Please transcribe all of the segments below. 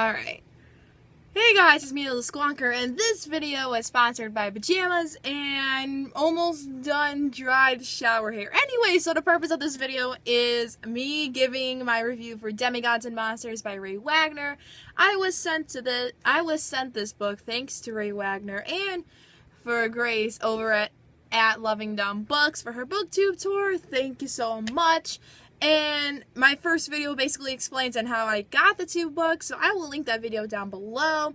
Alright. Hey guys, it's me, the Squonker, and this video is sponsored by pajamas and almost done dried shower hair. Anyway, so the purpose of this video is me giving my review for Demigods and Monsters by Raye Wagner. I was sent this book thanks to Raye Wagner and for Grace over at Loving Dumb Books for her booktube tour. Thank you so much. And my first video basically explains on how I got the two books, so I will link that video down below.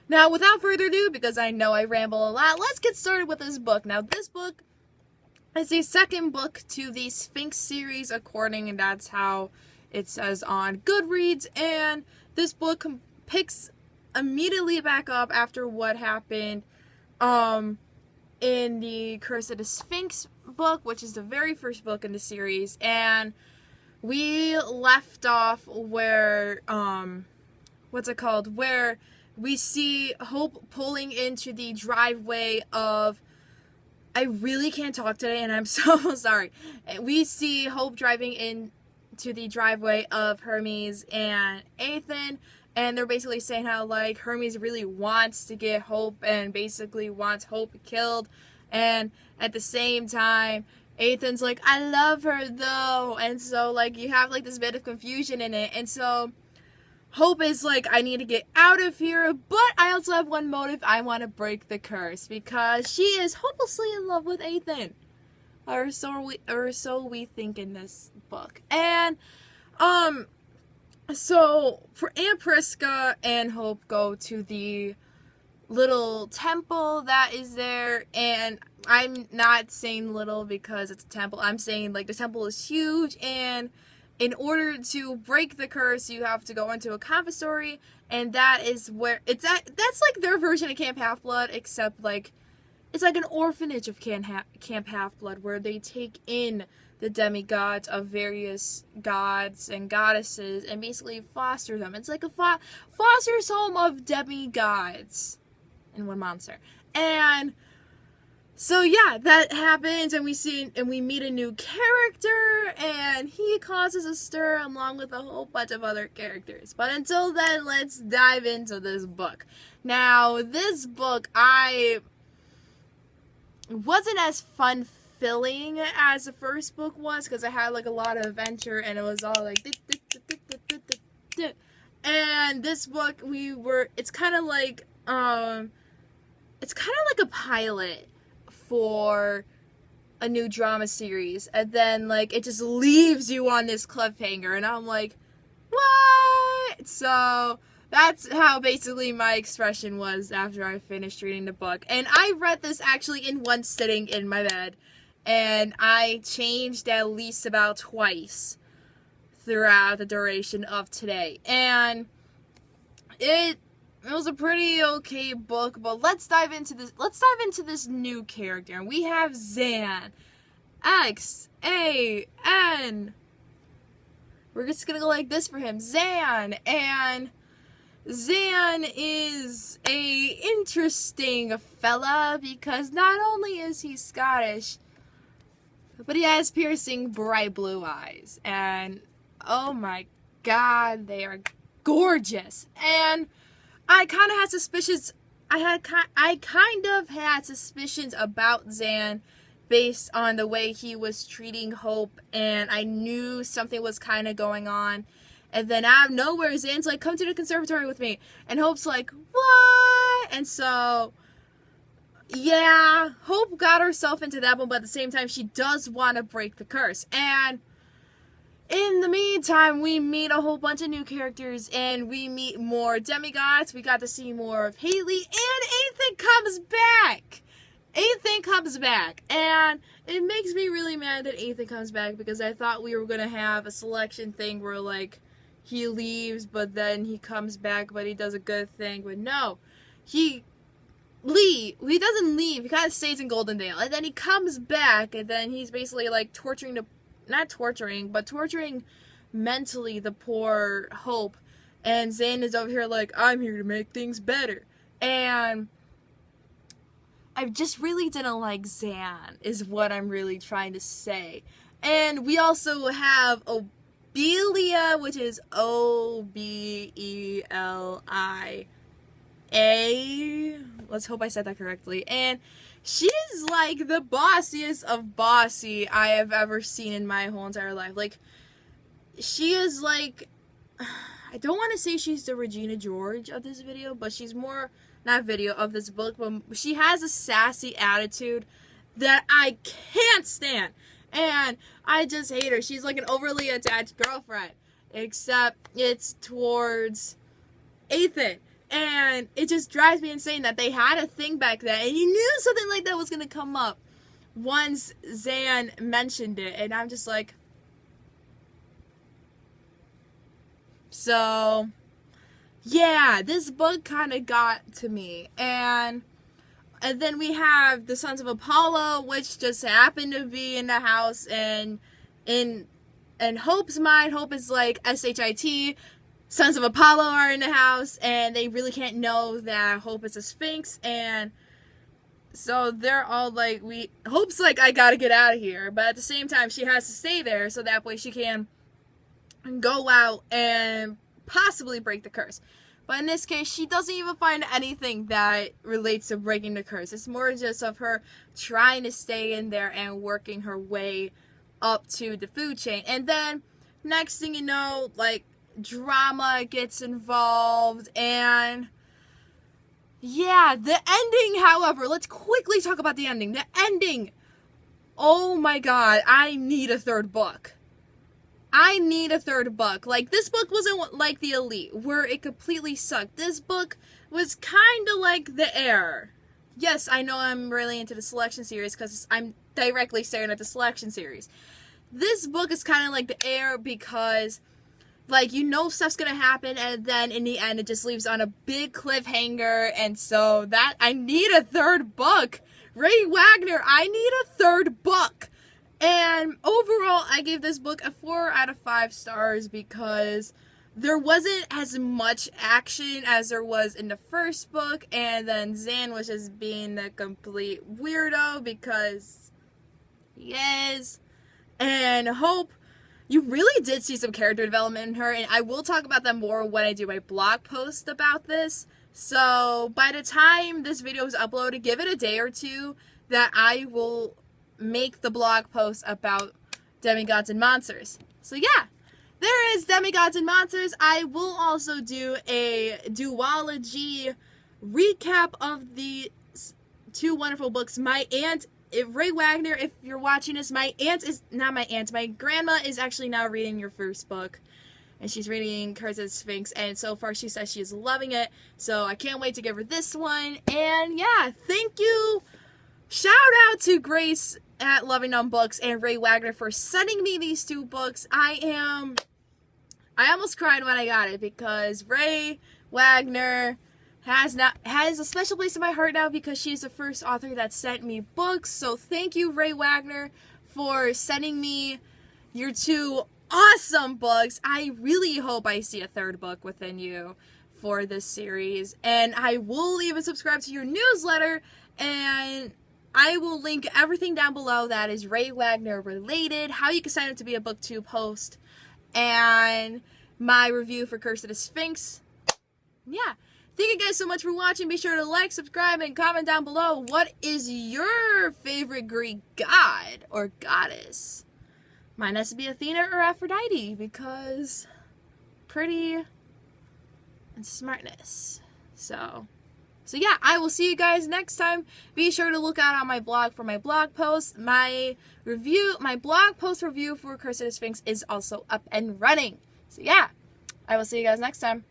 Now, without further ado, because I know I ramble a lot, let's get started with this book. Now, this book is the second book to the Sphinx series, and that's how it says on Goodreads, and this book picks immediately back up after what happened in the Curse of the Sphinx book, which is the very first book in the series, and we left off where, where we see Hope pulling into the driveway of, I really can't talk today and I'm so sorry. We see Hope driving into the driveway of Hermes and Ethan, and they're basically saying how, like, Hermes really wants to get Hope and basically wants Hope killed, and at the same time, Ethan's like, I love her though, and so, like, you have, like, this bit of confusion in it, and so Hope is like, I need to get out of here, but I also have one motive, I want to break the curse, because she is hopelessly in love with Ethan, or so we think in this book, and, so, Aunt Prisca and Hope go to the little temple that is there, and I'm not saying little because it's a temple. I'm saying, like, the temple is huge, and in order to break the curse, you have to go into a confessory, and that is where it's at. That's like their version of Camp Half-Blood, except, like, it's like an orphanage of Camp Half-Blood, where they take in the demigods of various gods and goddesses and basically foster them. It's like a foster's home of demigods and one monster. And so yeah, that happens, and we meet a new character, and he causes a stir along with a whole bunch of other characters. But until then, let's dive into this book. Now, this book, I wasn't as fun-filling as the first book was, because I had, like, a lot of adventure, and it was all like, and this book, it's kind of like a pilot for a new drama series, and then, like, it just leaves you on this cliffhanger, and I'm like, what? So that's how basically my expression was after I finished reading the book. And I read this actually in one sitting in my bed, and I changed at least about twice throughout the duration of today, and it was a pretty okay book. But let's dive into this new character, and we have Zan, X-A-N. We're just gonna go like this for him, Zan. And Zan is a interesting fella, because not only is he Scottish, but he has piercing bright blue eyes, and oh my god, they are gorgeous. And I kind of had suspicions. I kind of had suspicions about Zan based on the way he was treating Hope, and I knew something was kind of going on. And then out of nowhere, Zan's like, come to the conservatory with me. And Hope's like, what? And so, yeah, Hope got herself into that one, but at the same time, she does want to break the curse. And in the meantime, we meet a whole bunch of new characters, and we meet more demigods. We got to see more of Haley, and Ethan comes back. Ethan comes back, and it makes me really mad that Ethan comes back, because I thought we were going to have a selection thing where, like, he leaves, but then he comes back, but he does a good thing. But no, he doesn't leave. He kind of stays in Goldendale, and then he comes back, and then he's basically, like, torturing mentally the poor Hope, and Zan is over here like, I'm here to make things better. And I just really didn't like Zan, is what I'm really trying to say. And we also have Obelia, which is Obelia, Let's hope I said that correctly. And she's like the bossiest of bossy I have ever seen in my whole entire life. Like, she is like, I don't want to say she's the Regina George of this video, but she's more, not video, of this book, but she has a sassy attitude that I can't stand. And I just hate her. She's like an overly attached girlfriend. Except it's towards Ethan. And it just drives me insane that they had a thing back then. And you knew something like that was going to come up once Zan mentioned it. And I'm just like... So, yeah, this book kind of got to me. And then we have the Sons of Apollo, which just happened to be in the house. And in Hope's mind, Hope is like SHIT. Sons of Apollo are in the house, and they really can't know that Hope is a Sphinx. And so they're all like, Hope's like, I gotta get out of here. But at the same time, she has to stay there so that way she can go out and possibly break the curse. But in this case, she doesn't even find anything that relates to breaking the curse. It's more just of her trying to stay in there and working her way up to the food chain. And then, next thing you know, like, drama gets involved. And, yeah, the ending, however, let's quickly talk about the ending. The ending, oh my god, I need a third book. I need a third book. Like, this book wasn't like The Elite, where it completely sucked. This book was kind of like The Heir. Yes, I know I'm really into the Selection series because I'm directly staring at the Selection series. This book is kind of like The Heir because, like, you know stuff's gonna happen, and then in the end it just leaves on a big cliffhanger, and so that, I need a third book. Raye Wagner, I need a third book. And overall, I gave this book a 4 out of 5 stars because there wasn't as much action as there was in the first book, and then Zan was just being a complete weirdo because he is. And Hope, you really did see some character development in her, and I will talk about that more when I do my blog post about this. So by the time this video is uploaded, give it a day or two that I will make the blog post about Demigods and Monsters. So yeah, there is Demigods and Monsters. I will also do a duology recap of the 2 wonderful books. My aunt, Raye Wagner, if you're watching this, my grandma is actually now reading your first book. And she's reading Curse of the Sphinx, and so far she says she is loving it. So I can't wait to give her this one. And yeah, thank you. Shout out to Grace at Loving On Books and Raye Wagner for sending me these 2 books. I almost cried when I got it because Raye Wagner has a special place in my heart now because she's the first author that sent me books. So thank you, Raye Wagner, for sending me your 2 awesome books. I really hope I see a third book within you for this series. And I will even subscribe to your newsletter, and I will link everything down below that is Raye Wagner related, how you can sign up to be a BookTube host, and my review for Curse of the Sphinx. Yeah. Thank you guys so much for watching. Be sure to like, subscribe, and comment down below. What is your favorite Greek god or goddess? Mine has to be Athena or Aphrodite because pretty and smartness. So yeah, I will see you guys next time. Be sure to look out on my blog for my blog post. My blog post review for Curse of the Sphinx is also up and running. So yeah, I will see you guys next time.